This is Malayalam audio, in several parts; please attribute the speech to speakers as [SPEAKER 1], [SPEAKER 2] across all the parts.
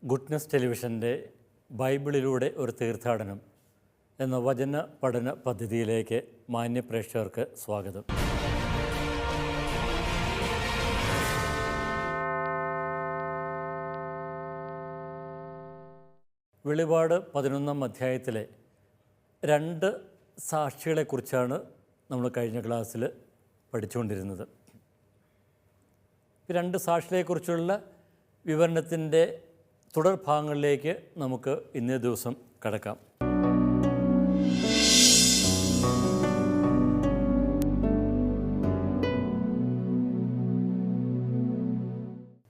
[SPEAKER 1] ഗുഡ്നസ് ടെലിവിഷൻ്റെ ബൈബിളിലൂടെ ഒരു തീർത്ഥാടനം എന്ന വചന പഠന പദ്ധതിയിലേക്ക് മാന്യ പ്രേക്ഷകർക്ക് സ്വാഗതം. വെളിപാട് 11-ാം അധ്യായത്തിലെ 2 സാക്ഷികളെക്കുറിച്ചാണ് നമ്മൾ കഴിഞ്ഞ ക്ലാസ്സിൽ പഠിച്ചുകൊണ്ടിരുന്നത്. 2 സാക്ഷികളെക്കുറിച്ചുള്ള വിവരണത്തിൻ്റെ തുടർഭാഗങ്ങളിലേക്ക് നമുക്ക് ഇന്നേ ദിവസം കടക്കാം.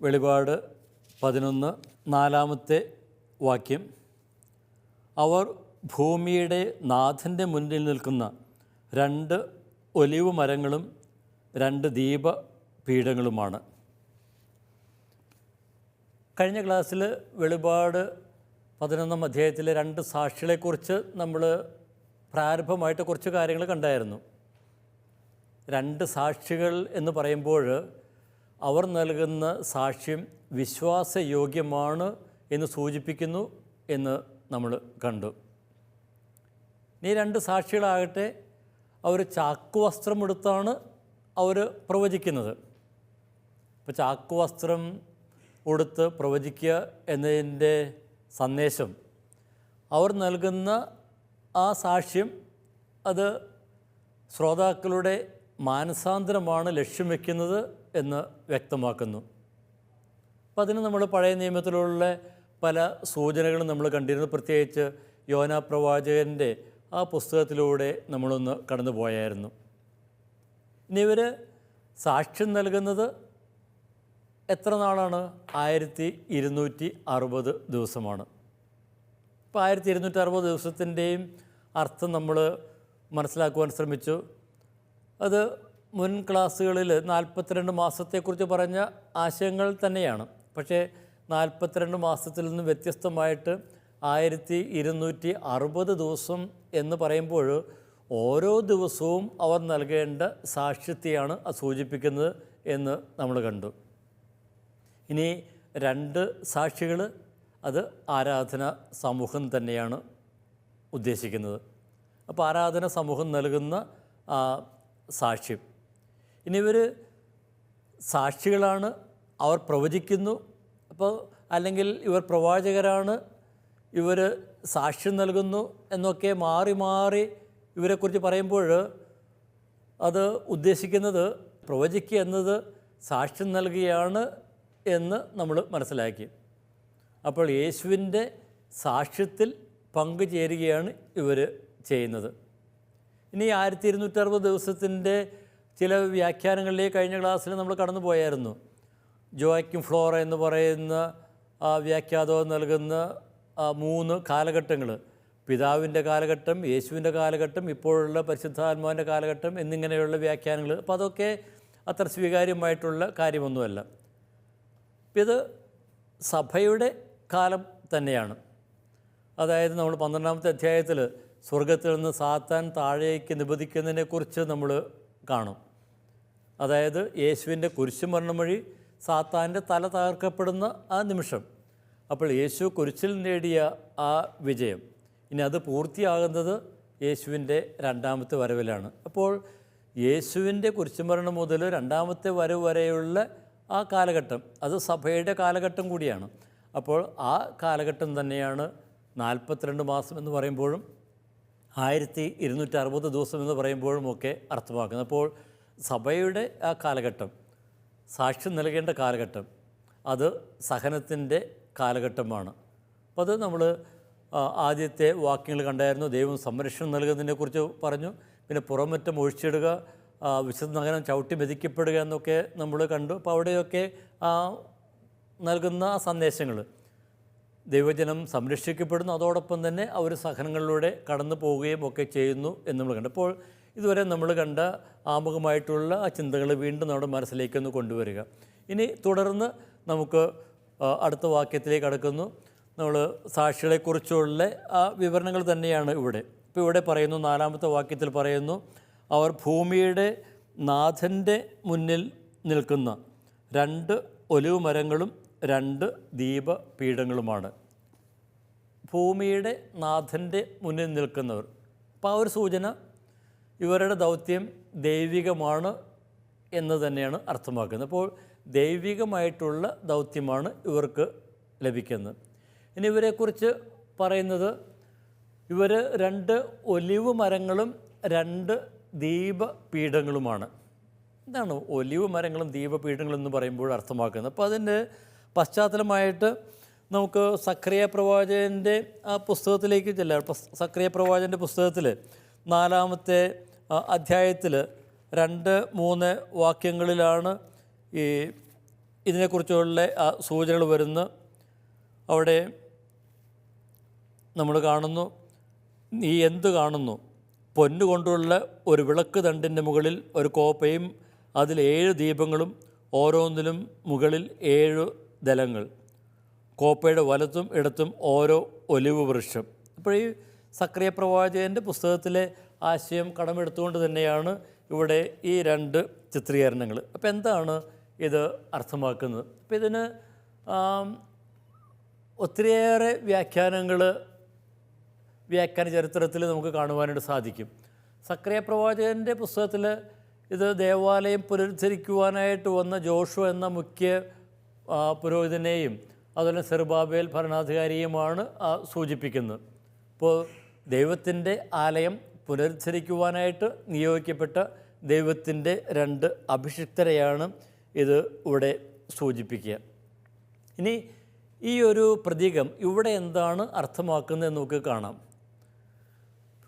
[SPEAKER 1] വെളിപാട് 11:4 വാക്യം, അവർ ഭൂമിയുടെ നാഥൻ്റെ മുന്നിൽ നിൽക്കുന്ന 2 ഒലിവ് മരങ്ങളും 2 ദീപപീഠങ്ങളുമാണ്. കഴിഞ്ഞ ക്ലാസ്സിൽ വെളിപാട് 11-ാം അധ്യായത്തിലെ 2 സാക്ഷികളെക്കുറിച്ച് നമ്മൾ പ്രാരംഭമായിട്ട് കുറച്ച് കാര്യങ്ങൾ കണ്ടായിരുന്നു. 2 സാക്ഷികൾ എന്ന് പറയുമ്പോൾ അവർ നൽകുന്ന സാക്ഷ്യം വിശ്വാസയോഗ്യമാണ് എന്ന് സൂചിപ്പിക്കുന്നു എന്ന് നമ്മൾ കണ്ടു. ഈ 2 സാക്ഷികളാകട്ടെ അവർ ചാക്കുവസ്ത്രമെടുത്താണ് അവർ പ്രവചിക്കുന്നത്. ഇപ്പോൾ ചാക്കുവസ്ത്രം ഉടുത്ത് പ്രവചിക്കുക എന്നതിൻ്റെ സന്ദേശം, അവർ നൽകുന്ന ആ സാക്ഷ്യം അത് ശ്രോതാക്കളുടെ മാനസാന്തരമാണ് ലക്ഷ്യം വയ്ക്കുന്നത് എന്ന് വ്യക്തമാക്കുന്നു. അപ്പം അതിന് നമ്മൾ പഴയ നിയമത്തിലുള്ള പല സൂചനകളും നമ്മൾ കണ്ടിരുന്നു. പ്രത്യേകിച്ച് യോനാ പ്രവാചകൻ്റെ ആ പുസ്തകത്തിലൂടെ നമ്മളൊന്ന് കടന്നു പോയായിരുന്നു. ഇനി ഇവർ സാക്ഷ്യം നൽകുന്നത് എത്ര നാളാണ്? 1260 ദിവസമാണ്. ഇപ്പോൾ 1260 ദിവസത്തിൻ്റെയും അർത്ഥം നമ്മൾ മനസ്സിലാക്കുവാൻ ശ്രമിച്ചു. അത് മുൻ ക്ലാസ്സുകളിൽ 42 മാസത്തെക്കുറിച്ച് പറഞ്ഞ ആശയങ്ങൾ തന്നെയാണ്. പക്ഷേ 42 മാസത്തിൽ നിന്നും വ്യത്യസ്തമായിട്ട് 1260 ദിവസം എന്ന് പറയുമ്പോൾ ഓരോ ദിവസവും അവർ നൽകേണ്ട സാക്ഷ്യത്തെയാണ് സൂചിപ്പിക്കുന്നത് എന്ന് നമ്മൾ കണ്ടു. ഇനി 2 സാക്ഷികൾ, അത് ആരാധന സമൂഹം തന്നെയാണ് ഉദ്ദേശിക്കുന്നത്. അപ്പോൾ ആരാധന സമൂഹം നൽകുന്ന സാക്ഷ്യം. ഇനി ഇവർ സാക്ഷികളാണ്, അവർ പ്രവചിക്കുന്നു. അപ്പോൾ അല്ലെങ്കിൽ ഇവർ പ്രവാചകരാണ്, ഇവർ സാക്ഷ്യം നൽകുന്നു എന്നൊക്കെ മാറി മാറി ഇവരെക്കുറിച്ച് പറയുമ്പോൾ അത് ഉദ്ദേശിക്കുന്നത് പ്രവചിക്കുക എന്നത് സാക്ഷ്യം നൽകുകയാണ് എന്ന് നമ്മൾ മനസ്സിലാക്കി. അപ്പോൾ യേശുവിൻ്റെ സാക്ഷ്യത്തിൽ പങ്കുചേരുകയാണ് ഇവർ ചെയ്യുന്നത്. ഇനി 1260 ദിവസത്തിൻ്റെ ചില വ്യാഖ്യാനങ്ങളിലേക്ക് കഴിഞ്ഞ ക്ലാസ്സിൽ നമ്മൾ കടന്നു പോയായിരുന്നു. ജോയ്ക്കും ഫ്ലോറ എന്ന് പറയുന്ന വ്യാഖ്യാതാവ് നൽകുന്ന 3 കാലഘട്ടങ്ങൾ, പിതാവിൻ്റെ കാലഘട്ടം, യേശുവിൻ്റെ കാലഘട്ടം, ഇപ്പോഴുള്ള പരിശുദ്ധാത്മാവിൻ്റെ കാലഘട്ടം എന്നിങ്ങനെയുള്ള വ്യാഖ്യാനങ്ങൾ. അപ്പോൾ അതൊക്കെ അത്ര സ്വീകാര്യമായിട്ടുള്ള കാര്യമൊന്നുമല്ല. ഇത് സഭയുടെ കാലം തന്നെയാണ്. അതായത് നമ്മൾ 12-ാമത്തെ അധ്യായത്തിൽ സ്വർഗത്തിൽ നിന്ന് സാത്താൻ താഴേക്ക് നിബന്ധിക്കുന്നതിനെക്കുറിച്ച് നമ്മൾ കാണും. അതായത് യേശുവിൻ്റെ കുരിശുമരണം വഴി സാത്താൻ്റെ തല തകർക്കപ്പെടുന്ന ആ നിമിഷം. അപ്പോൾ യേശു കുരിശിൽ നേടിയ ആ വിജയം ഇനി അത് പൂർത്തിയാകുന്നത് യേശുവിൻ്റെ 2ാമത്തെ വരവിലാണ്. അപ്പോൾ യേശുവിൻ്റെ കുരിശുമരണം മുതൽ 2ാമത്തെ വരവ് വരെയുള്ള ആ കാലഘട്ടം അത് സഭയുടെ കാലഘട്ടം കൂടിയാണ്. അപ്പോൾ ആ കാലഘട്ടം തന്നെയാണ് 42 മാസം എന്ന് പറയുമ്പോഴും 1260 ദിവസം എന്ന് പറയുമ്പോഴും ഒക്കെ അർത്ഥമാക്കുന്നത്. അപ്പോൾ സഭയുടെ ആ കാലഘട്ടം, സാക്ഷ്യം നൽകേണ്ട കാലഘട്ടം, അത് സഹനത്തിൻ്റെ കാലഘട്ടമാണ്. അപ്പോൾ അത് നമ്മൾ ആദ്യത്തെ വാക്യങ്ങൾ കണ്ടായിരുന്നു. ദൈവം സംരക്ഷണം നൽകുന്നതിനെക്കുറിച്ച് പറഞ്ഞു. പിന്നെ പുറമറ്റം ഒഴിച്ചിടുക, വിശുദ്ധ നഗരം ചവിട്ടി മെതിക്കപ്പെടുക എന്നൊക്കെ നമ്മൾ കണ്ടു. അപ്പോൾ അവിടെയൊക്കെ നൽകുന്ന സന്ദേശങ്ങൾ, ദൈവജനം സംരക്ഷിക്കപ്പെടുന്നു, അതോടൊപ്പം തന്നെ അവർ സഹനങ്ങളിലൂടെ കടന്നു പോവുകയും ഒക്കെ ചെയ്യുന്നു എന്ന് നമ്മൾ കണ്ടു. അപ്പോൾ ഇതുവരെ നമ്മൾ കണ്ട ആമുഖമായിട്ടുള്ള ആ ചിന്തകൾ വീണ്ടും നമ്മുടെ മനസ്സിലേക്കൊന്ന് കൊണ്ടുവരിക. ഇനി തുടർന്ന് നമുക്ക് അടുത്ത വാക്യത്തിലേക്ക് കടക്കുന്നു. നമ്മൾ സാക്ഷികളെക്കുറിച്ചുള്ള ആ വിവരണങ്ങൾ തന്നെയാണ് ഇവിടെ. ഇപ്പോൾ ഇവിടെ പറയുന്നു, 4-ാമത്തെ വാക്യത്തിൽ പറയുന്നു, അവർ ഭൂമിയുടെ നാഥൻ്റെ മുന്നിൽ നിൽക്കുന്ന 2 ഒലിവ് മരങ്ങളും രണ്ട് ദീപപീഠങ്ങളുമാണ്. ഭൂമിയുടെ നാഥൻ്റെ മുന്നിൽ നിൽക്കുന്നവർ. അപ്പോൾ ആ ഒരു സൂചന ഇവരുടെ ദൗത്യം ദൈവികമാണ് എന്ന് തന്നെയാണ് അർത്ഥമാക്കുന്നത്. അപ്പോൾ ദൈവികമായിട്ടുള്ള ദൗത്യമാണ് ഇവർക്ക് ലഭിക്കുന്നത്. ഇനി ഇവരെക്കുറിച്ച് പറയുന്നത്, ഇവർ രണ്ട് ഒലിവ് മരങ്ങളും രണ്ട് ദീപപീഠങ്ങളുമാണ്. എന്താണ് ഒലിവ് മരങ്ങളും ദീപപീഠങ്ങളും എന്ന് പറയുമ്പോൾ അർത്ഥമാക്കുന്നത്? അപ്പോൾ അതിൻ്റെ പശ്ചാത്തലമായിട്ട് നമുക്ക് സഖറിയ പ്രവാചകൻ്റെ ആ പുസ്തകത്തിലേക്ക് ചെല്ലാം. സഖറിയ പ്രവാചകൻ്റെ പുസ്തകത്തിൽ 4-ാമത്തെ അധ്യായത്തിൽ 2-3 വാക്യങ്ങളിലാണ് ഈ ഇതിനെക്കുറിച്ചുള്ള സൂചനകൾ വരുന്നത്. അവിടെ നമ്മൾ കാണുന്നു, നീ എന്ത് കാണുന്നു? പൊന്നുകൊണ്ടുള്ള ഒരു വിളക്ക് തണ്ടിൻ്റെ മുകളിൽ ഒരു കോപ്പയും അതിൽ 7 ദീപങ്ങളും, ഓരോന്നിലും മുകളിൽ 7 ദലങ്ങൾ, കോപ്പയുടെ വലത്തും ഇടത്തും ഓരോ ഒലിവ് വൃക്ഷം. അപ്പോൾ ഈ സഖറിയ പ്രവാചകൻ്റെ പുസ്തകത്തിലെ ആശയം കടമെടുത്തുകൊണ്ട് തന്നെയാണ് ഇവിടെ ഈ 2 ചിത്രീകരണങ്ങൾ. അപ്പോൾ എന്താണ് ഇത് അർത്ഥമാക്കുന്നത്? അപ്പോൾ ഇതിന് ഒത്തിരിയേറെ വ്യാഖ്യാന ചരിത്രത്തിൽ നമുക്ക് കാണുവാനായിട്ട് സാധിക്കും. സഖറിയ പ്രവാചകൻ്റെ പുസ്തകത്തിൽ ഇത് ദേവാലയം പുനരുദ്ധരിക്കുവാനായിട്ട് വന്ന ജോഷുവ എന്ന മുഖ്യ പുരോഹിതനെയും അതുപോലെ സെറുബാബേൽ ഭരണാധികാരിയുമാണ് സൂചിപ്പിക്കുന്നത്. ഇപ്പോൾ ദൈവത്തിൻ്റെ ആലയം പുനരുദ്ധരിക്കുവാനായിട്ട് നിയോഗിക്കപ്പെട്ട ദൈവത്തിൻ്റെ 2 അഭിഷിക്തരെയാണ് ഇത് ഇവിടെ സൂചിപ്പിക്കുക. ഇനി ഈ ഒരു പ്രതീകം ഇവിടെ എന്താണ് അർത്ഥമാക്കുന്നതെന്ന് നമുക്ക് കാണാം.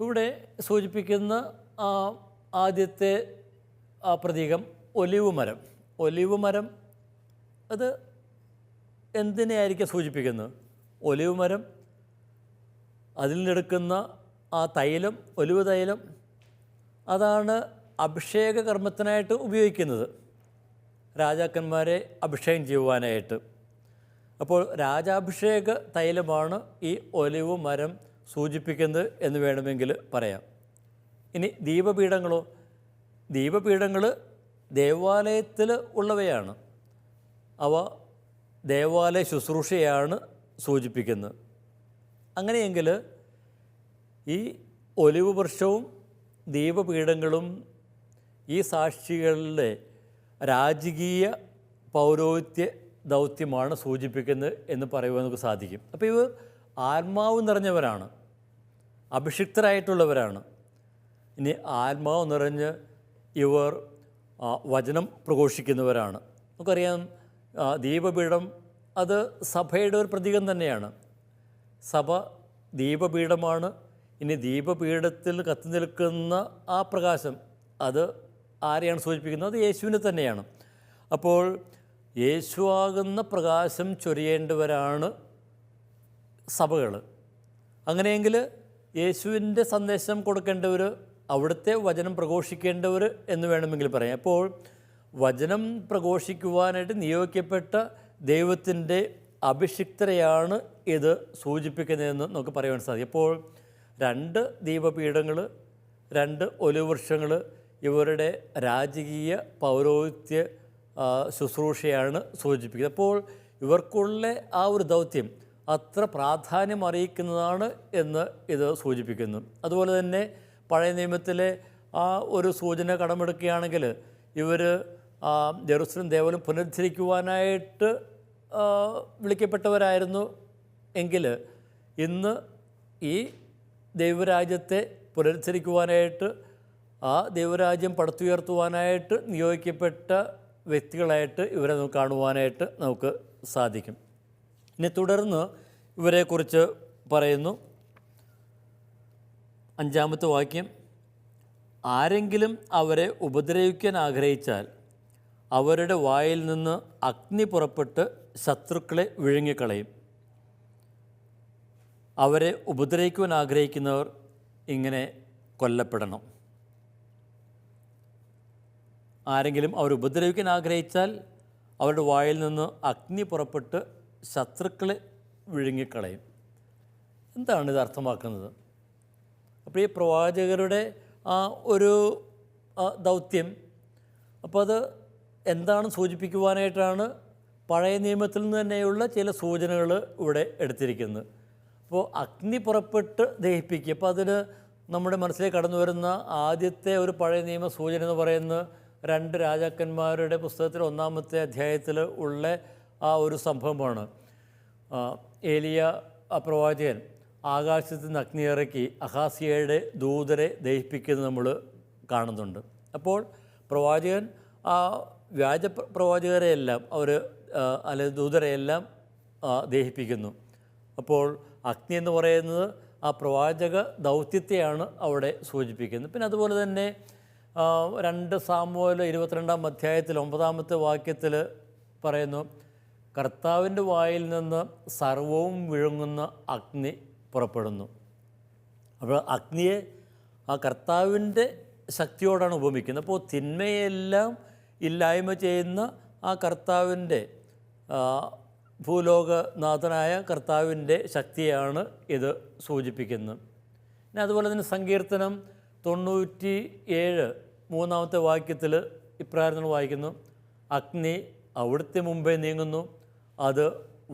[SPEAKER 1] ഇവിടെ സൂചിപ്പിക്കുന്ന ആദ്യത്തെ പ്രതീകം ഒലിവ് മരം. ഒലിവ് മരം അത് എന്തിനെയായിരിക്കും സൂചിപ്പിക്കുന്നത്? ഒലിവ് മരം, അതിൽ നിന്നെടുക്കുന്ന ആ തൈലം, ഒലിവ് തൈലം, അതാണ് അഭിഷേക കർമ്മത്തിനായിട്ട് ഉപയോഗിക്കുന്നത്, രാജാക്കന്മാരെ അഭിഷേകം ചെയ്യുവാനായിട്ട്. അപ്പോൾ രാജാഭിഷേക തൈലമാണ് ഈ ഒലിവ് മരം സൂചിപ്പിക്കുന്നത് എന്ന് വേണമെങ്കിൽ പറയാം. ഇനി ദീപപീഠങ്ങളോ? ദീപപീഠങ്ങൾ ദേവാലയത്തിൽ ഉള്ളവയാണ്. അവ ദേവാലയ ശുശ്രൂഷയാണ് സൂചിപ്പിക്കുന്നത്. അങ്ങനെയെങ്കിൽ ഈ ഒലിവ് വൃക്ഷവും ദീപപീഠങ്ങളും ഈ സാക്ഷികളുടെ രാജകീയ പൗരോഹിത്യ ദൗത്യമാണ് സൂചിപ്പിക്കുന്നത് എന്ന് പറയുവാൻ നമുക്ക് സാധിക്കും. അപ്പോൾ ഇവർ ആത്മാവ് നിറഞ്ഞവരാണ്, അഭിഷിക്തരായിട്ടുള്ളവരാണ്. ഇനി ആത്മാവ് നിറഞ്ഞ് ഇവർ വചനം പ്രഘോഷിക്കുന്നവരാണ്. നമുക്കറിയാം, ദീപപീഠം അത് സഭയുടെ ഒരു പ്രതീകം തന്നെയാണ്. സഭ ദീപപീഠമാണ്. ഇനി ദീപപീഠത്തിൽ കത്തി നിൽക്കുന്ന ആ പ്രകാശം അത് ആരെയാണ് സൂചിപ്പിക്കുന്നത്? അത് യേശുവിനെ തന്നെയാണ്. അപ്പോൾ യേശുവാകുന്ന പ്രകാശം ചൊരിയേണ്ടവരാണ് സഭകൾ. അങ്ങനെയെങ്കിൽ യേശുവിൻ്റെ സന്ദേശം കൊടുക്കേണ്ടവർ, അവിടുത്തെ വചനം പ്രഘോഷിക്കേണ്ടവർ എന്ന് വേണമെങ്കിൽ പറയാം. അപ്പോൾ വചനം പ്രഘോഷിക്കുവാനായിട്ട് നിയോഗിക്കപ്പെട്ട ദൈവത്തിൻ്റെ അഭിഷിക്തരെയാണ് ഇത് സൂചിപ്പിക്കുന്നതെന്ന് നമുക്ക് പറയുവാൻ സാധിക്കും. അപ്പോൾ 2 ദീപപീഠങ്ങൾ, 2 ഒലിവ് വൃക്ഷങ്ങൾ ഇവരുടെ രാജകീയ പൗരോഹിത്യ ശുശ്രൂഷയാണ് സൂചിപ്പിക്കുന്നത്. അപ്പോൾ ഇവർക്കുള്ള ആ ഒരു ദൗത്യം അത്ര പ്രാധാന്യം അറിയിക്കുന്നതാണ് എന്ന് ഇത് സൂചിപ്പിക്കുന്നു. അതുപോലെ തന്നെ പഴയ നിയമത്തിലെ ആ ഒരു സൂചന കടമെടുക്കുകയാണെങ്കിൽ ഇവർ ജെറുസലേം ദേവാലയം പുനരുദ്ധരിക്കുവാനായിട്ട് വിളിക്കപ്പെട്ടവരായിരുന്നു എങ്കിൽ ഇന്ന് ഈ ദൈവരാജ്യത്തെ പുനരുദ്ധരിക്കുവാനായിട്ട്, ആ ദൈവരാജ്യം പടുത്തുയർത്തുവാനായിട്ട് നിയോഗിക്കപ്പെട്ട വ്യക്തികളായിട്ട് ഇവരെ കാണുവാനായിട്ട് നമുക്ക് സാധിക്കും. ഇനി തുടർന്ന് ഇവരെക്കുറിച്ച് പറയുന്നു. 5-ാമത്തെ വാക്യം, ആരെങ്കിലും അവരെ ഉപദ്രവിക്കാൻ ആഗ്രഹിച്ചാൽ അവരുടെ വായിൽ നിന്ന് അഗ്നി പുറപ്പെട്ട് ശത്രുക്കളെ വിഴുങ്ങിക്കളയും. അവരെ ഉപദ്രവിക്കുവാൻ ആഗ്രഹിക്കുന്നവർ ഇങ്ങനെ കൊല്ലപ്പെടണം. ആരെങ്കിലും അവർ ഉപദ്രവിക്കാൻ ആഗ്രഹിച്ചാൽ അവരുടെ വായിൽ നിന്ന് അഗ്നി പുറപ്പെട്ട് ശത്രുക്കളെ വിഴുങ്ങിക്കളയും. എന്താണ് ഇത് അർത്ഥമാക്കുന്നത്? അപ്പോൾ ഈ പ്രവാചകരുടെ ആ ഒരു ദൗത്യം, അപ്പോൾ അത് എന്താണ് സൂചിപ്പിക്കുവാനായിട്ടാണ് പഴയ നിയമത്തിൽ നിന്ന് തന്നെയുള്ള ചില സൂചനകൾ ഇവിടെ എടുത്തിരിക്കുന്നത്. അപ്പോൾ അഗ്നി പുറപ്പെട്ട് ദഹിപ്പിക്കുക. അപ്പോൾ അതിന് നമ്മുടെ മനസ്സിലേക്ക് കടന്നു വരുന്ന ആദ്യത്തെ ഒരു പഴയ നിയമ സൂചന എന്ന് പറയുന്നത് 2 രാജാക്കന്മാരുടെ പുസ്തകത്തിൽ 1-ാമത്തെ അധ്യായത്തിൽ ഉള്ള ആ ഒരു സംഭവമാണ്. ഏലിയ പ്രവാചകൻ ആകാശത്ത് നിന്ന് അഗ്നി ഇറക്കി അഹാസിയയുടെ ദൂതരെ ദഹിപ്പിക്കുന്നത് നമ്മൾ കാണുന്നുണ്ട്. അപ്പോൾ പ്രവാചകൻ ആ വ്യാജ പ്രവാചകരെയെല്ലാം അല്ലെങ്കിൽ ദൂതരെയെല്ലാം ദഹിപ്പിക്കുന്നു. അപ്പോൾ അഗ്നി എന്ന് പറയുന്നത് ആ പ്രവാചക ദൗത്യത്തെയാണ് അവിടെ സൂചിപ്പിക്കുന്നത്. പിന്നെ അതുപോലെ തന്നെ 2 സാമുവേൽ 22-ാം അധ്യായത്തിൽ 9-ാമത്തെ വാക്യത്തിൽ പറയുന്നു, കർത്താവിൻ്റെ വായിൽ നിന്ന് സർവവും വിഴുങ്ങുന്ന അഗ്നി പുറപ്പെടുന്നു. അപ്പോൾ അഗ്നിയെ ആ കർത്താവിൻ്റെ ശക്തിയോടാണ് ഉപമിക്കുന്നത്. അപ്പോൾ തിന്മയെല്ലാം ഇല്ലായ്മ ചെയ്യുന്ന ആ കർത്താവിൻ്റെ ഭൂലോകനാഥനായ കർത്താവിൻ്റെ ശക്തിയാണ് ഇത് സൂചിപ്പിക്കുന്നത്. പിന്നെ അതുപോലെ തന്നെ സങ്കീർത്തനം 97 3-ാമത്തെ വാക്യത്തിൽ ഇപ്രകാരം വായിക്കുന്നു, അഗ്നി അവിടുത്തെ മുമ്പേ നീങ്ങുന്നു, അത്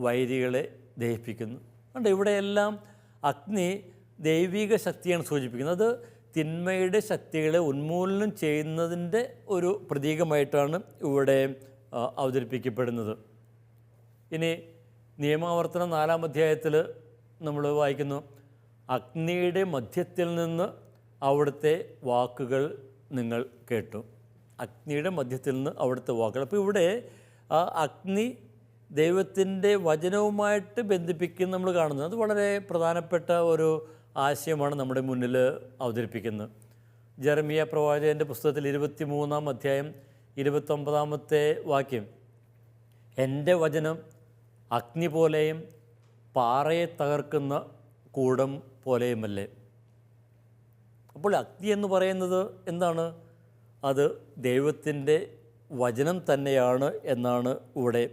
[SPEAKER 1] വൈരികളെ ദഹിപ്പിക്കുന്നു. അതുകൊണ്ട് ഇവിടെയെല്ലാം അഗ്നി ദൈവിക ശക്തിയാണ് സൂചിപ്പിക്കുന്നത്. അത് തിന്മയുടെ ശക്തികളെ ഉന്മൂലനം ചെയ്യുന്നതിൻ്റെ ഒരു പ്രതീകമായിട്ടാണ് ഇവിടെ അവതരിപ്പിക്കപ്പെടുന്നത്. ഇനി നിയമാവർത്തനം 4-ാം അധ്യായത്തിൽ നമ്മൾ വായിക്കുന്നു, അഗ്നിയുടെ മധ്യത്തിൽ നിന്ന് അവിടുത്തെ വാക്കുകൾ നിങ്ങൾ കേട്ടു. അഗ്നിയുടെ മധ്യത്തിൽ നിന്ന് അവിടുത്തെ വാക്കുകൾ. അപ്പോൾ ഇവിടെ ആ അഗ്നി ദൈവത്തിൻ്റെ വചനവുമായിട്ട് ബന്ധിപ്പിക്കുന്ന നമ്മൾ കാണുന്നത്. അത് വളരെ പ്രധാനപ്പെട്ട ഒരു ആശയമാണ് നമ്മുടെ മുന്നിൽ അവതരിപ്പിക്കുന്നത്. ജെറമിയ പ്രവാചകൻ്റെ പുസ്തകത്തിൽ 23-ാം അധ്യായം 29-ാമത്തെ വാക്യം, എൻ്റെ വചനം അഗ്നി പോലെയും പാറയെ തകർക്കുന്ന കൂടം പോലെയുമല്ലേ. അപ്പോൾ അഗ്നി എന്ന് പറയുന്നത് എന്താണ്? അത് ദൈവത്തിൻ്റെ വചനം തന്നെയാണ് എന്നാണ് ഇവിടെ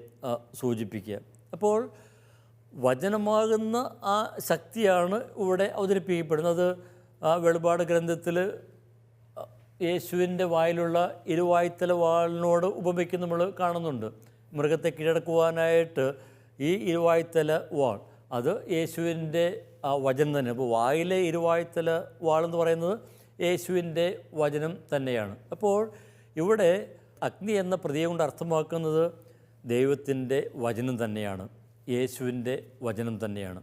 [SPEAKER 1] സൂചിപ്പിക്കുക. അപ്പോൾ വചനമാകുന്ന ആ ശക്തിയാണ് ഇവിടെ അവതരിപ്പിക്കപ്പെടുന്നത്. വെളിപാട് ഗ്രന്ഥത്തിൽ യേശുവിൻ്റെ വായിലുള്ള ഇരുവായ്ത്തല വാളിനോട് ഉപമിക്കുന്ന നമ്മൾ കാണുന്നുണ്ട്. മൃഗത്തെ കീഴടക്കുവാനായിട്ട് ഈ ഇരുവായ്ത്തല വാൾ അത് യേശുവിൻ്റെ വചനം തന്നെ. അപ്പോൾ വായിലെ ഇരുവായ്ത്തല വാളെന്ന് പറയുന്നത് യേശുവിൻ്റെ വചനം തന്നെയാണ്. അപ്പോൾ ഇവിടെ അഗ്നി എന്ന പ്രതീകം കൊണ്ട് അർത്ഥമാക്കുന്നത് ദൈവത്തിൻ്റെ വചനം തന്നെയാണ്, യേശുവിൻ്റെ വചനം തന്നെയാണ്.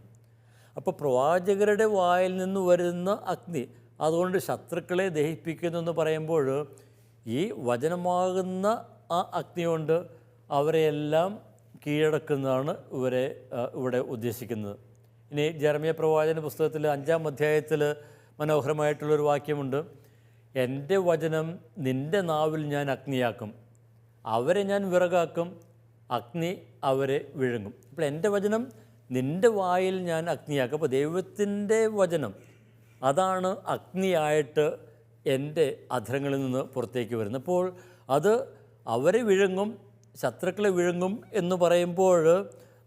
[SPEAKER 1] അപ്പോൾ പ്രവാചകരുടെ വായിൽ നിന്ന് വരുന്ന അഗ്നി അതുകൊണ്ട് ശത്രുക്കളെ ദഹിപ്പിക്കുന്നു എന്ന് പറയുമ്പോൾ ഈ വചനമാകുന്ന ആ അഗ്നി കൊണ്ട് അവരെയെല്ലാം കീഴടക്കുന്നതാണ് ഇവിടെ ഉദ്ദേശിക്കുന്നത്. ഇനി ജെറമ്യ പ്രവാചന പുസ്തകത്തിൽ 5-ാം അധ്യായത്തിൽ മനോഹരമായിട്ടുള്ളൊരു വാക്യമുണ്ട്, എൻ്റെ വചനം നിൻ്റെ നാവിൽ ഞാൻ അഗ്നിയാക്കും, അവരെ ഞാൻ വിറകാക്കും, അഗ്നി അവരെ വിഴുങ്ങും. അപ്പോൾ എൻ്റെ വചനം നിൻ്റെ വായിൽ ഞാൻ അഗ്നിയാക്കും. അപ്പോൾ ദൈവത്തിൻ്റെ വചനം അതാണ് അഗ്നിയായിട്ട് എൻ്റെ അധരങ്ങളിൽ നിന്ന് പുറത്തേക്ക് വരുന്നത്. അപ്പോൾ അത് അവരെ വിഴുങ്ങും, ശത്രുക്കളെ വിഴുങ്ങും എന്ന് പറയുമ്പോൾ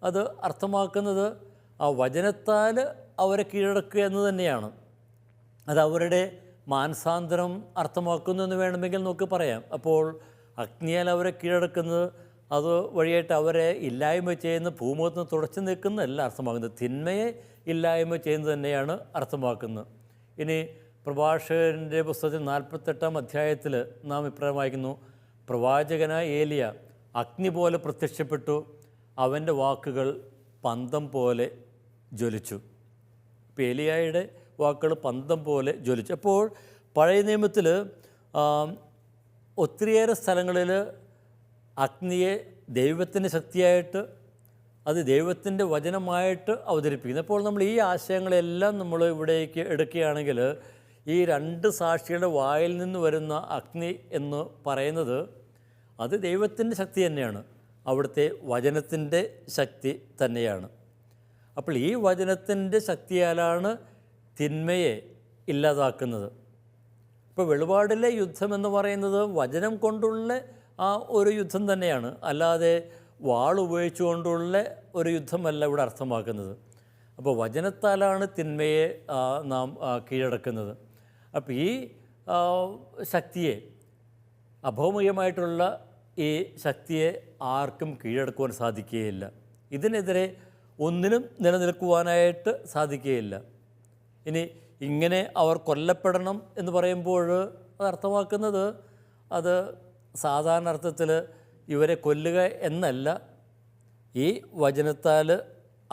[SPEAKER 1] അത് അർത്ഥമാക്കുന്നത് ആ വചനത്താൽ അവരെ കീഴടക്കുക എന്ന് തന്നെയാണ്. അത് അവരുടെ മാനസാന്തരം അർത്ഥമാക്കുന്നു എന്ന് വേണമെങ്കിൽ നമുക്ക് പറയാം. അപ്പോൾ അഗ്നിയാൽ അവരെ കീഴടക്കുന്നത് അത് വഴിയായിട്ട് അവരെ ഇല്ലായ്മ ചെയ്യുന്ന ഭൂമുഖത്ത് നിന്ന് തുടച്ചു നിൽക്കുന്നതല്ല അർത്ഥമാക്കുന്നത്, തിന്മയെ ഇല്ലായ്മ ചെയ്യുന്നത് തന്നെയാണ് അർത്ഥമാക്കുന്നത്. ഇനി പ്രഭാഷകൻ്റെ പുസ്തകത്തിൽ 48-ാം അധ്യായത്തിൽ നാം ഇപ്രകാരം വായിക്കുന്നു, പ്രവാചകനായ ഏലിയ അഗ്നി പോലെ പ്രത്യക്ഷപ്പെട്ടു, അവൻ്റെ വാക്കുകൾ പന്തം പോലെ ജ്വലിച്ചു. ഇപ്പോൾ ഏലിയായുടെ വാക്കുകൾ പന്തം പോലെ ജ്വലിച്ചു. അപ്പോൾ പഴയ നിയമത്തിൽ ഒത്തിരിയേറെ സ്ഥലങ്ങളിൽ അഗ്നിയെ ദൈവത്തിൻ്റെ ശക്തിയായിട്ട് അത് ദൈവത്തിൻ്റെ വചനമായിട്ട് അവതരിപ്പിക്കുന്നു. അപ്പോൾ നമ്മൾ ഈ ആശയങ്ങളെല്ലാം നമ്മൾ ഇവിടേക്ക് എടുക്കുകയാണെങ്കിൽ ഈ 2 സാക്ഷികളുടെ വായിൽ നിന്ന് വരുന്ന അഗ്നി എന്ന് പറയുന്നത് അത് ദൈവത്തിൻ്റെ ശക്തി തന്നെയാണ്, അവിടുത്തെ വചനത്തിൻ്റെ ശക്തി തന്നെയാണ്. അപ്പോൾ ഈ വചനത്തിൻ്റെ ശക്തിയാലാണ് തിന്മയെ ഇല്ലാതാക്കുന്നത്. ഇപ്പോൾ വെളിപാടിലെ യുദ്ധം എന്ന് പറയുന്നത് വചനം കൊണ്ടുള്ള ആ ഒരു യുദ്ധം തന്നെയാണ്, അല്ലാതെ വാൾ ഉപയോഗിച്ചുകൊണ്ടുള്ള ഒരു യുദ്ധമല്ല ഇവിടെ അർത്ഥമാക്കുന്നത്. അപ്പോൾ വചനത്താലാണ് തിന്മയെ നാം കീഴടക്കുന്നത്. അപ്പോൾ ഈ ശക്തിയെ അഭൗമികമായിട്ടുള്ള ഈ ശക്തിയെ ആർക്കും കീഴടക്കുവാൻ സാധിക്കുകയില്ല. ഇതിനെതിരെ ഒന്നിനും നിലനിൽക്കുവാനായിട്ട് സാധിക്കുകയില്ല. ഇനി ഇങ്ങനെ അവർ കൊല്ലപ്പെടണം എന്ന് പറയുമ്പോൾ അത് അർത്ഥമാക്കുന്നത് അത് സാധാരണ അർത്ഥത്തിൽ ഇവരെ കൊല്ലുക എന്നല്ല. ഈ വചനത്താൽ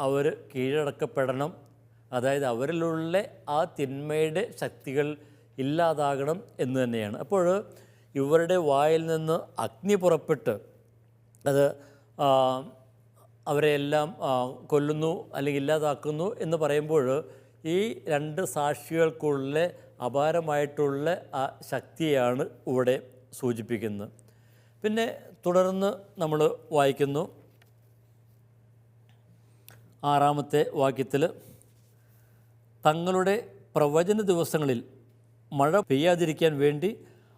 [SPEAKER 1] അവർ കീഴടക്കപ്പെടണം, അതായത് അവരിലുള്ള ആ തിന്മയുടെ ശക്തികൾ ഇല്ലാതാകണം എന്ന് തന്നെയാണ്. അപ്പോൾ ഇവരുടെ വായിൽ നിന്ന് അഗ്നി പുറപ്പെട്ട് അത് അവരെയെല്ലാം കൊല്ലുന്നു അല്ലെങ്കിൽ ഇല്ലാതാക്കുന്നു എന്ന് പറയുമ്പോൾ ഈ രണ്ട് സാക്ഷികൾക്കുള്ള അപാരമായിട്ടുള്ള ആ ശക്തിയാണ് ഇവിടെ സൂചിപ്പിക്കുന്നത്. പിന്നെ തുടർന്ന് നമ്മൾ വായിക്കുന്നു 6-ാമത്തെ വാക്യത്തിൽ, തങ്ങളുടെ പ്രവചന ദിവസങ്ങളിൽ മഴ പെയ്യാതിരിക്കാൻ വേണ്ടി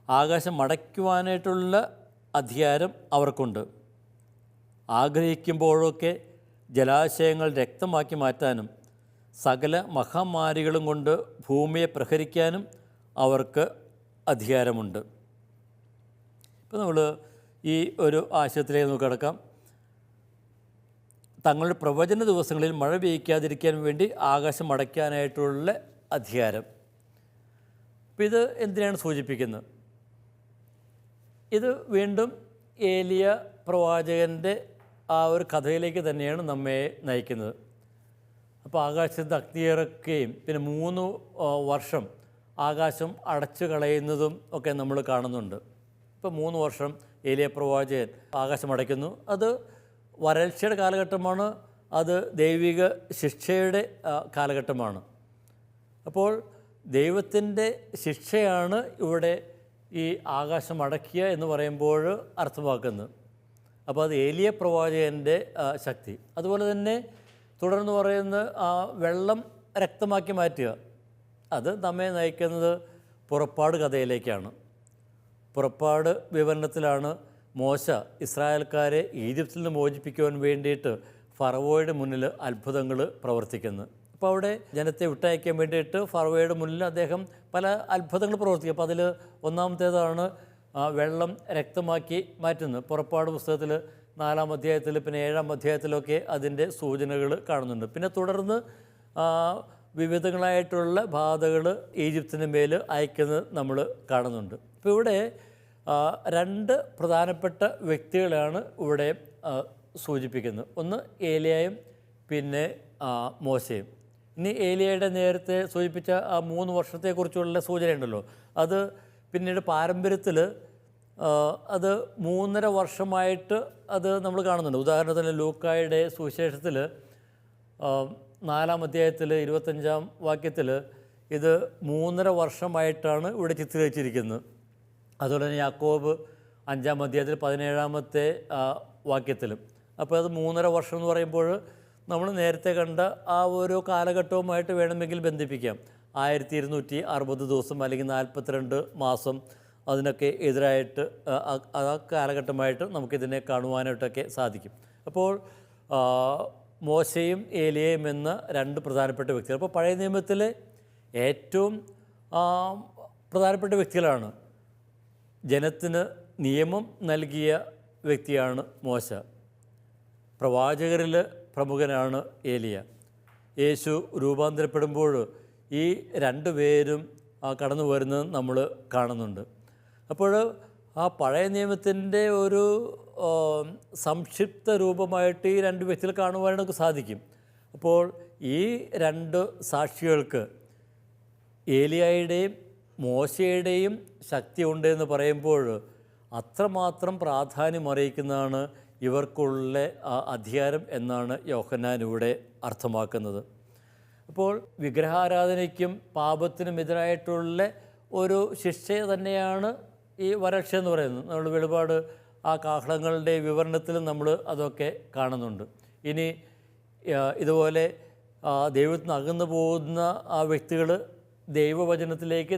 [SPEAKER 1] ആകാശം അടയ്ക്കുവാനായിട്ടുള്ള അധികാരം അവർക്കുണ്ട്. ആഗ്രഹിക്കുമ്പോഴൊക്കെ ജലാശയങ്ങൾ രക്തമാക്കി മാറ്റാനും സകല മഹാമാരികളും കൊണ്ട് ഭൂമിയെ പ്രഹരിക്കാനും അവർക്ക് അധികാരമുണ്ട്. ഇപ്പോൾ നമ്മൾ ഈ ഒരു ആശയത്തിലേക്ക് നമുക്ക് കിടക്കാം. തങ്ങളുടെ പ്രവചന ദിവസങ്ങളിൽ മഴ പെയ്യ്ക്കാതിരിക്കാൻ വേണ്ടി ആകാശം അടയ്ക്കാനായിട്ടുള്ള അധികാരം. അപ്പോൾ ഇത് എന്തിനാണ് സൂചിപ്പിക്കുന്നത്? ഇത് വീണ്ടും ഏലിയ പ്രവാചകൻ്റെ ആ ഒരു കഥയിലേക്ക് തന്നെയാണ് നമ്മെ നയിക്കുന്നത്. അപ്പോൾ ആകാശത്ത് അഗ്നിയിറക്കുകയും പിന്നെ 3 വർഷം ആകാശം അടച്ചു കളയുന്നതും ഒക്കെ നമ്മൾ കാണുന്നുണ്ട്. ഇപ്പോൾ 3 വർഷം ഏലിയ പ്രവാചകൻ ആകാശം അടയ്ക്കുന്നു. അത് വരൾച്ചയുടെ കാലഘട്ടമാണ്, അത് ദൈവിക ശിക്ഷയുടെ കാലഘട്ടമാണ്. അപ്പോൾ ദൈവത്തിൻ്റെ ശിക്ഷയാണ് ഇവിടെ ഈ ആകാശം അടയ്ക്കുക എന്ന് പറയുമ്പോൾ അർത്ഥമാക്കുന്നത്. അപ്പോൾ അത് ഏലിയ പ്രവാചകൻ്റെ ശക്തി. അതുപോലെ തന്നെ തുടർന്ന് പറയുന്ന വെള്ളം രക്തമാക്കി മാറ്റുക, അത് നമ്മെ നയിക്കുന്നത് പുറപ്പാട് കഥയിലേക്കാണ്. പുറപ്പാട് വിവരണത്തിലാണ് മോശ ഇസ്രായേൽക്കാരെ ഈജിപ്തിൽ നിന്ന് മോചിപ്പിക്കുവാൻ വേണ്ടിയിട്ട് ഫറവോയുടെ മുന്നിൽ അത്ഭുതങ്ങൾ പ്രവർത്തിക്കുന്നത്. അപ്പോൾ അവിടെ ജനത്തെ വിട്ടയക്കാൻ വേണ്ടിയിട്ട് ഫറവോയുടെ മുന്നിൽ അദ്ദേഹം പല അത്ഭുതങ്ങൾ പ്രവർത്തിക്കും. അപ്പോൾ അതിൽ ഒന്നാമത്തേതാണ് വെള്ളം രക്തമാക്കി മാറ്റുന്നത്. പുറപ്പാട് പുസ്തകത്തിൽ 4-ാം അധ്യായത്തിൽ പിന്നെ 7-ാം അധ്യായത്തിലൊക്കെ അതിൻ്റെ സൂചനകൾ കാണുന്നുണ്ട്. പിന്നെ തുടർന്ന് വിവിധങ്ങളായിട്ടുള്ള ബാധകൾ ഈജിപ്തിന് മേൽ അയക്കുന്നത് നമ്മൾ കാണുന്നുണ്ട്. ഇപ്പോൾ ഇവിടെ 2 പ്രധാനപ്പെട്ട വ്യക്തികളാണ് ഇവിടെ സൂചിപ്പിക്കുന്നത്. ഒന്ന് ഏലിയായും പിന്നെ മോശയും. ഇനി ഏലിയയുടെ നേരത്തെ സൂചിപ്പിച്ച ആ 3 വർഷത്തെക്കുറിച്ചുള്ള സൂചനയുണ്ടല്ലോ, അത് പിന്നീട് പാരമ്പര്യത്തിൽ അത് 3.5 വർഷമായിട്ട് അത് നമ്മൾ കാണുന്നുണ്ട്. ഉദാഹരണത്തിന് ലൂക്കായുടെ സുവിശേഷത്തിൽ 4-ാം അധ്യായത്തിൽ 25-ാം വാക്യത്തിൽ ഇത് 3.5 വർഷമായിട്ടാണ് ഇവിടെ ചിത്രീകരിച്ചിരിക്കുന്നത്. അതുപോലെ തന്നെ യാക്കോബ് 5-ാം അധ്യായത്തിൽ 17-ാമത്തെ വാക്യത്തിലും. അപ്പോൾ അത് 3.5 വർഷം എന്ന് പറയുമ്പോൾ നമ്മൾ നേരത്തെ കണ്ട ആ ഓരോ കാലഘട്ടവുമായിട്ട് വേണമെങ്കിൽ ബന്ധിപ്പിക്കാം. 1260 ദിവസം അല്ലെങ്കിൽ 42 മാസം അതിനൊക്കെ എതിരായിട്ട് ആ കാലഘട്ടമായിട്ട് നമുക്കിതിനെ കാണുവാനായിട്ടൊക്കെ സാധിക്കും. അപ്പോൾ മോശയും ഏലിയയും എന്ന 2 പ്രധാനപ്പെട്ട വ്യക്തികൾ. അപ്പോൾ പഴയ നിയമത്തിലെ ഏറ്റവും പ്രധാനപ്പെട്ട വ്യക്തികളാണ്. ജനത്തിന് നിയമം നൽകിയ വ്യക്തിയാണ് മോശ. പ്രവാചകരിൽ പ്രമുഖനാണ് ഏലിയ. യേശു രൂപാന്തരപ്പെടുമ്പോൾ ഈ 2 പേരും കടന്നു വരുന്നത് നമ്മൾ കാണുന്നുണ്ട്. അപ്പോൾ ആ പഴയ നിയമത്തിൻ്റെ ഒരു സംക്ഷിപ്ത രൂപമായിട്ട് ഈ 2 വ്യക്തികൾ കാണുവാൻ നമുക്ക് സാധിക്കും. അപ്പോൾ ഈ 2 സാക്ഷികൾക്ക് ഏലിയായുടെയും മോശയുടെയും ശക്തി ഉണ്ട് എന്ന് പറയുമ്പോൾ അത്രമാത്രം പ്രാധാന്യം അറിയിക്കുന്നതാണ് ഇവർക്കുള്ള അധികാരം എന്നാണ് യോഹന്നാൻ ഇവിടെ അർത്ഥമാക്കുന്നത്. അപ്പോൾ വിഗ്രഹാരാധനയ്ക്കും പാപത്തിനും എതിരായിട്ടുള്ള ഒരു ശിക്ഷ തന്നെയാണ് ഈ വരൾച്ച എന്ന് പറയുന്നത്. നമ്മൾ വെളിപാട് ആ കാഹളങ്ങളുടെ വിവരണത്തിൽ നമ്മൾ അതൊക്കെ കാണുന്നുണ്ട്. ഇനി ഇതുപോലെ ദൈവത്തിൽ നിന്ന് അകന്നു പോകുന്ന ആ വ്യക്തികൾ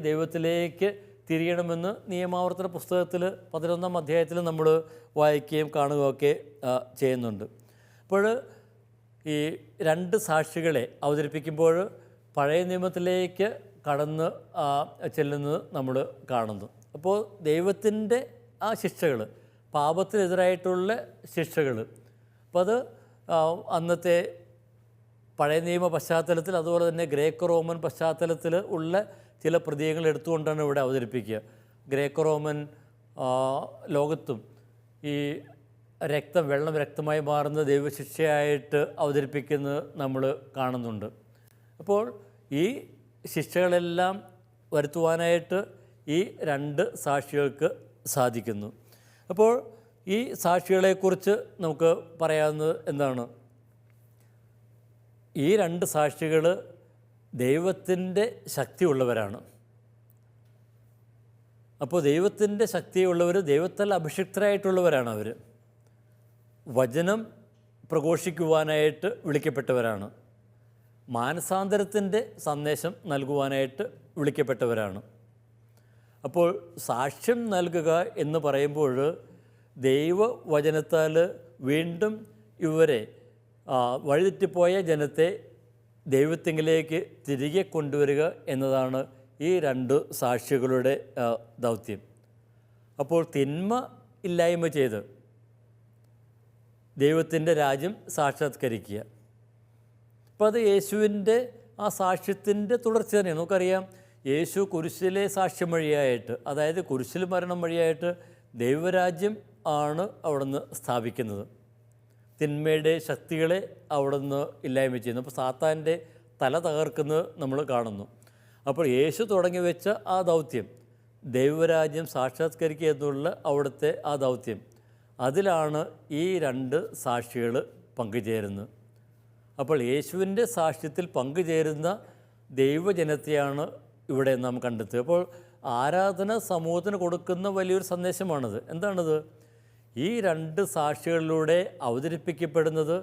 [SPEAKER 1] ദൈവത്തിലേക്ക് തിരിയണമെന്ന് നിയമാവർത്തന പുസ്തകത്തിൽ 11-ാം അധ്യായത്തിൽ നമ്മൾ വായിക്കുകയും കാണുകയൊക്കെ ചെയ്യുന്നുണ്ട്. അപ്പോൾ ഈ 2 സാക്ഷികളെ അവതരിപ്പിക്കുമ്പോൾ പഴയ നിയമത്തിലേക്ക് കടന്ന് ചെല്ലുന്നത് നമ്മൾ കാണുന്നു. അപ്പോൾ ദൈവത്തിൻ്റെ ആ ശിക്ഷകൾ പാപത്തിനെതിരായിട്ടുള്ള ശിക്ഷകൾ. അപ്പോൾ അത് അന്നത്തെ പഴയ നിയമ പശ്ചാത്തലത്തിൽ അതുപോലെ തന്നെ ഗ്രേക്കോ റോമൻ പശ്ചാത്തലത്തിൽ ഉള്ള ചില പ്രതീകങ്ങൾ എടുത്തുകൊണ്ടാണ് ഇവിടെ അവതരിപ്പിക്കുക. ഗ്രേക്കോ റോമൻ ലോകത്തും ഈ വെള്ളം രക്തമായി മാറുന്ന ദൈവശിക്ഷയായിട്ട് അവതരിപ്പിക്കുന്നത് നമ്മൾ കാണുന്നുണ്ട്. അപ്പോൾ ഈ ശിക്ഷകളെല്ലാം വരുത്തുവാനായിട്ട് ഈ രണ്ട് സാക്ഷികൾക്ക് സാധിക്കുന്നു. അപ്പോൾ ഈ സാക്ഷികളെക്കുറിച്ച് നമുക്ക് പറയാവുന്നത് എന്താണ്? ഈ രണ്ട് സാക്ഷികൾ ദൈവത്തിൻ്റെ ശക്തിയുള്ളവരാണ്. അപ്പോൾ ദൈവത്തിൻ്റെ ശക്തിയുള്ളവർ, ദൈവത്താൽ അഭിഷിക്തരായിട്ടുള്ളവരാണ്. അവർ വചനം പ്രഘോഷിക്കുവാനായിട്ട് വിളിക്കപ്പെട്ടവരാണ്. മാനസാന്തരത്തിൻ്റെ സന്ദേശം നൽകുവാനായിട്ട് വിളിക്കപ്പെട്ടവരാണ്. അപ്പോൾ സാക്ഷ്യം നൽകുക എന്ന് പറയുമ്പോൾ ദൈവവചനത്താൽ വീണ്ടും ഇവരെ വഴിതെറ്റിപ്പോയ ജനത്തെ ദൈവത്തിങ്കിലേക്ക് തിരികെ കൊണ്ടുവരിക എന്നതാണ് ഈ രണ്ട് സാക്ഷികളുടെ ദൗത്യം. അപ്പോൾ തിന്മ ഇല്ലായ്മ ചെയ്ത് ദൈവത്തിൻ്റെ രാജ്യം സാക്ഷാത്കരിക്കുക. അപ്പോൾ അത് യേശുവിൻ്റെ ആ സാക്ഷ്യത്തിൻ്റെ തുടർച്ച തന്നെയാണ്. നമുക്കറിയാം, യേശു കുരിശിലെ സാക്ഷ്യം വഴിയായിട്ട്, അതായത് കുരിശിൽ മരണം വഴിയായിട്ട് ദൈവരാജ്യം ആണ് അവിടുന്ന് സ്ഥാപിക്കുന്നത്. തിന്മയുടെ ശക്തികളെ അവിടുന്ന് ഇല്ലായ്മ ചെയ്യുന്നു. അപ്പോൾ സാത്താൻ്റെ തല തകർക്കുന്നത് നമ്മൾ കാണുന്നു. അപ്പോൾ യേശു തുടങ്ങി വെച്ച ആ ദൗത്യം, ദൈവരാജ്യം സാക്ഷാത്കരിക്കുക എന്നുള്ള അവിടുത്തെ ആ ദൗത്യം, അതിലാണ് ഈ രണ്ട് സാക്ഷികൾ പങ്കുചേരുന്നത്. അപ്പോൾ യേശുവിൻ്റെ സാക്ഷ്യത്തിൽ പങ്കുചേരുന്ന ദൈവജനത്തെയാണ് ഇവിടെ നാം കണ്ടെത്തുക. അപ്പോൾ ആരാധന സമൂഹത്തിന് കൊടുക്കുന്ന വലിയൊരു സന്ദേശമാണിത്. എന്താണിത്? ഈ രണ്ട് സാക്ഷികളിലൂടെ അവതരിപ്പിക്കപ്പെടുന്നത്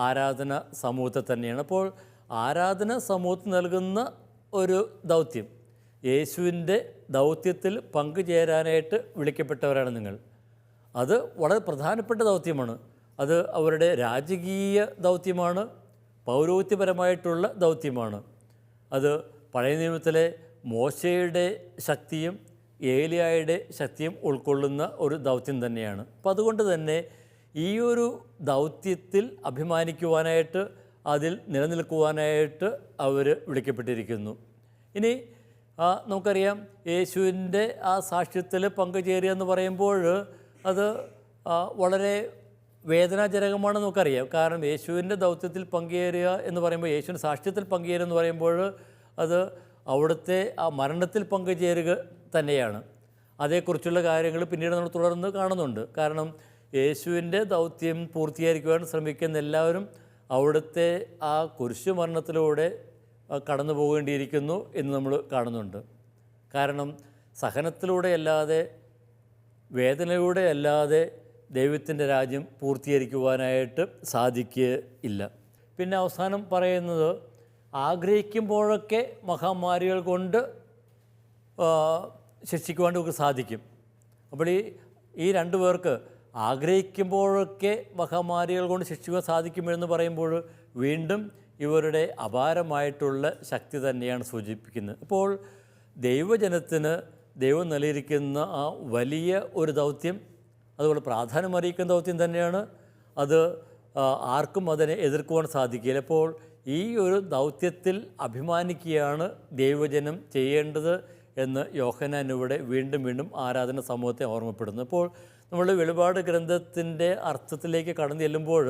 [SPEAKER 1] ആരാധന സമൂഹത്തെ തന്നെയാണ്. അപ്പോൾ ആരാധന സമൂഹത്തിന് നൽകുന്ന ഒരു ദൗത്യം, യേശുവിൻ്റെ ദൗത്യത്തിൽ പങ്കുചേരാനായിട്ട് വിളിക്കപ്പെട്ടവരാണ് നിങ്ങൾ. അത് വളരെ പ്രധാനപ്പെട്ട ദൗത്യമാണ്. അത് അവരുടെ രാജകീയ ദൗത്യമാണ്, പൗരോഹിത്യപരമായിട്ടുള്ള ദൗത്യമാണ്. അത് പഴയ നിയമത്തിലെ മോശയുടെ ശക്തിയും ഏലിയായുടെ ശക്തിയും ഉൾക്കൊള്ളുന്ന ഒരു ദൗത്യം തന്നെയാണ്. അപ്പോൾ അതുകൊണ്ട് തന്നെ ഈ ഒരു ദൗത്യത്തിൽ അഭിമാനിക്കുവാനായിട്ട്, അതിൽ നിലനിൽക്കുവാനായിട്ട് അവർ വിളിക്കപ്പെട്ടിരിക്കുന്നു. ഇനി നമുക്കറിയാം, യേശുവിൻ്റെ ആ സാക്ഷ്യത്തിൽ പങ്കുചേരുക എന്ന് പറയുമ്പോൾ അത് വളരെ വേദനാജനകമാണെന്ന് നമുക്കറിയാം. കാരണം യേശുവിൻ്റെ ദൗത്യത്തിൽ പങ്കുചേരുക എന്ന് പറയുമ്പോൾ, യേശുവിൻ്റെ സാക്ഷ്യത്തിൽ പങ്കുചേരുക എന്ന് പറയുമ്പോൾ അത് അവിടുത്തെ ആ മരണത്തിൽ പങ്കുചേരുക തന്നെയാണ്. അതേക്കുറിച്ചുള്ള കാര്യങ്ങൾ പിന്നീട് നമ്മൾ തുടർന്ന് കാണുന്നുണ്ട്. കാരണം യേശുവിൻ്റെ ദൗത്യം പൂർത്തീകരിക്കുവാൻ ശ്രമിക്കുന്ന എല്ലാവരും അവിടുത്തെ ആ കുരിശു മരണത്തിലൂടെ കടന്നു പോകേണ്ടിയിരിക്കുന്നു എന്ന് നമ്മൾ കാണുന്നുണ്ട്. കാരണം സഹനത്തിലൂടെ അല്ലാതെ, വേദനയിലൂടെ അല്ലാതെ ദൈവത്തിൻ്റെ രാജ്യം പൂർത്തീകരിക്കുവാനായിട്ട് സാധിക്കുകയില്ല. പിന്നെ അവസാനം പറയുന്നത്, ആഗ്രഹിക്കുമ്പോഴൊക്കെ മഹാമാരികൾ കൊണ്ട് ശിക്ഷിക്കുവാൻ നമുക്ക് സാധിക്കും. അപ്പോൾ ഈ രണ്ടു പേർക്ക് ആഗ്രഹിക്കുമ്പോഴൊക്കെ മഹാമാരികൾ കൊണ്ട് ശിക്ഷിക്കുവാൻ സാധിക്കുമെന്ന് പറയുമ്പോൾ വീണ്ടും ഇവരുടെ അപാരമായിട്ടുള്ള ശക്തി തന്നെയാണ് സൂചിപ്പിക്കുന്നത്. അപ്പോൾ ദൈവജനത്തിന് ദൈവം നൽകിയിരിക്കുന്ന ആ വലിയ ഒരു ദൗത്യം, അതുപോലെ പ്രാധാന്യം അറിയിക്കുന്ന ദൗത്യം തന്നെയാണ്. അത് ആർക്കും അതിനെ എതിർക്കുവാൻ സാധിക്കില്ല. അപ്പോൾ ഈ ഒരു ദൗത്യത്തിൽ അഭിമാനിക്കുകയാണ് ദൈവജനം ചെയ്യേണ്ടത് എന്ന് യോഹന്നാൻ ഇവിടെ വീണ്ടും വീണ്ടും ആരാധന സമൂഹത്തെ ഓർമ്മപ്പെടുന്നു. അപ്പോൾ നമ്മൾ വെളിപാട് ഗ്രന്ഥത്തിൻ്റെ അർത്ഥത്തിലേക്ക് കടന്നു ചെല്ലുമ്പോൾ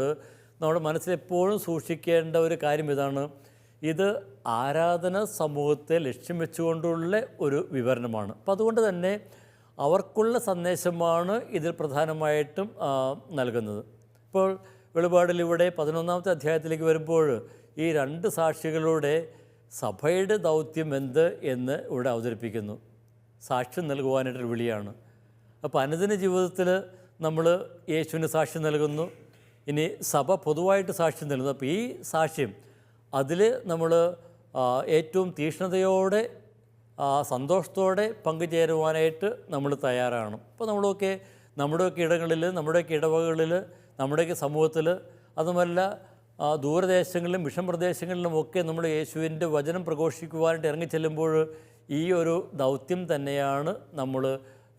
[SPEAKER 1] നമ്മുടെ മനസ്സിലെപ്പോഴും സൂക്ഷിക്കേണ്ട ഒരു കാര്യം ഇതാണ്: ഇത് ആരാധന സമൂഹത്തെ ലക്ഷ്യം വെച്ചുകൊണ്ടുള്ള ഒരു വിവരണമാണ്. അപ്പോൾ അതുകൊണ്ട് തന്നെ അവർക്കുള്ള സന്ദേശമാണ് ഇതിൽ പ്രധാനമായിട്ടും നൽകുന്നത്. ഇപ്പോൾ വെളിപാടിലിവിടെ 11-ാമത്തെ അധ്യായത്തിലേക്ക് വരുമ്പോൾ ഈ രണ്ട് സാക്ഷികളുടെ സഭയുടെ ദൗത്യം എന്ത് എന്ന് ഇവിടെ അവതരിപ്പിക്കുന്നു. സാക്ഷ്യം നൽകുവാനായിട്ടൊരു വിളിയാണ്. അപ്പോൾ അനുദിന ജീവിതത്തിൽ നമ്മൾ യേശുവിന് സാക്ഷ്യം നൽകുന്നു. ഇനി സഭ പൊതുവായിട്ട് സാക്ഷ്യം നൽകുന്നു. അപ്പോൾ ഈ സാക്ഷ്യം അതിൽ നമ്മൾ ഏറ്റവും തീക്ഷ്ണതയോടെ സന്തോഷത്തോടെ പങ്കുചേരുവാനായിട്ട് നമ്മൾ തയ്യാറാണ്. അപ്പോൾ നമ്മുടെയൊക്കെ ഇടങ്ങളിൽ, നമ്മുടെയൊക്കെ ഇടവകളിൽ, നമ്മുടെയൊക്കെ സമൂഹത്തിൽ, അതുമല്ല ദൂരദേശങ്ങളിലും മിഷൻ പ്രദേശങ്ങളിലുമൊക്കെ നമ്മൾ യേശുവിൻ്റെ വചനം പ്രഘോഷിക്കുവാനായിട്ട് ഇറങ്ങിച്ചെല്ലുമ്പോൾ ഈ ഒരു ദൗത്യം തന്നെയാണ് നമ്മൾ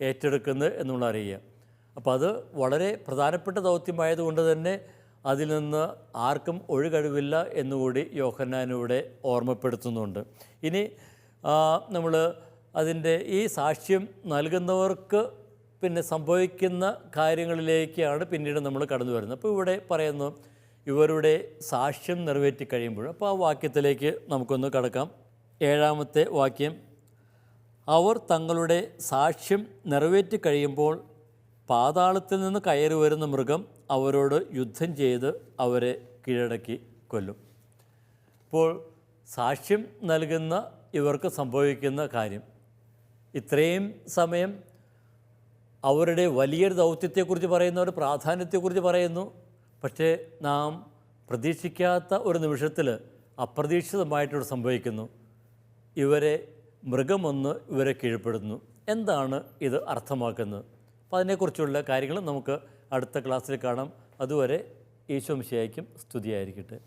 [SPEAKER 1] ഏറ്റെടുക്കുന്നത് എന്നുള്ള അറിയുക. അപ്പോൾ അത് വളരെ പ്രധാനപ്പെട്ട ദൗത്യമായതുകൊണ്ട് തന്നെ അതിൽ നിന്ന് ആർക്കും ഒഴികഴിവില്ല എന്നുകൂടി യോഹന്നാനിവിടെ ഓർമ്മപ്പെടുത്തുന്നുണ്ട്. ഇനി നമ്മൾ അതിൻ്റെ ഈ സാക്ഷ്യം നൽകുന്നവർക്ക് പിന്നെ സംഭവിക്കുന്ന കാര്യങ്ങളിലേക്കാണ് പിന്നീട് നമ്മൾ കടന്നു വരുന്നത്. അപ്പോൾ ഇവിടെ പറയുന്നു ഇവരുടെ സാക്ഷ്യം നിറവേറ്റി കഴിയുമ്പോൾ. അപ്പോൾ ആ വാക്യത്തിലേക്ക് നമുക്കൊന്ന് കടക്കാം. 7-ാമത്തെ വാക്യം, അവർ തങ്ങളുടെ സാക്ഷ്യം നിറവേറ്റി കഴിയുമ്പോൾ പാതാളത്തിൽ നിന്ന് കയറി വരുന്ന മൃഗം അവരോട് യുദ്ധം ചെയ്ത് അവരെ കീഴടക്കി കൊല്ലും. ഇപ്പോൾ സാക്ഷ്യം നൽകുന്ന ഇവർക്ക് സംഭവിക്കുന്ന കാര്യം, ഇത്രയും സമയം അവരുടെ വലിയൊരു ദൗത്യത്തെക്കുറിച്ച് പറയുന്നു, ഒരു പ്രാധാന്യത്തെക്കുറിച്ച് പറയുന്നു. പക്ഷേ നാം പ്രതീക്ഷിക്കാത്ത ഒരു നിമിഷത്തിൽ അപ്രതീക്ഷിതമായിട്ടൊരു സംഭവിക്കുന്നു. മൃഗമൊന്ന് ഇവരെ കീഴ്പ്പെടുന്നു. എന്താണ് ഇത് അർത്ഥമാക്കുന്നത്? അപ്പോൾ അതിനെക്കുറിച്ചുള്ള കാര്യങ്ങൾ നമുക്ക് അടുത്ത ക്ലാസ്സിൽ കാണാം. അതുവരെ ഈശോ മിശിഹായ്ക്കും സ്തുതിയായിരിക്കട്ടെ.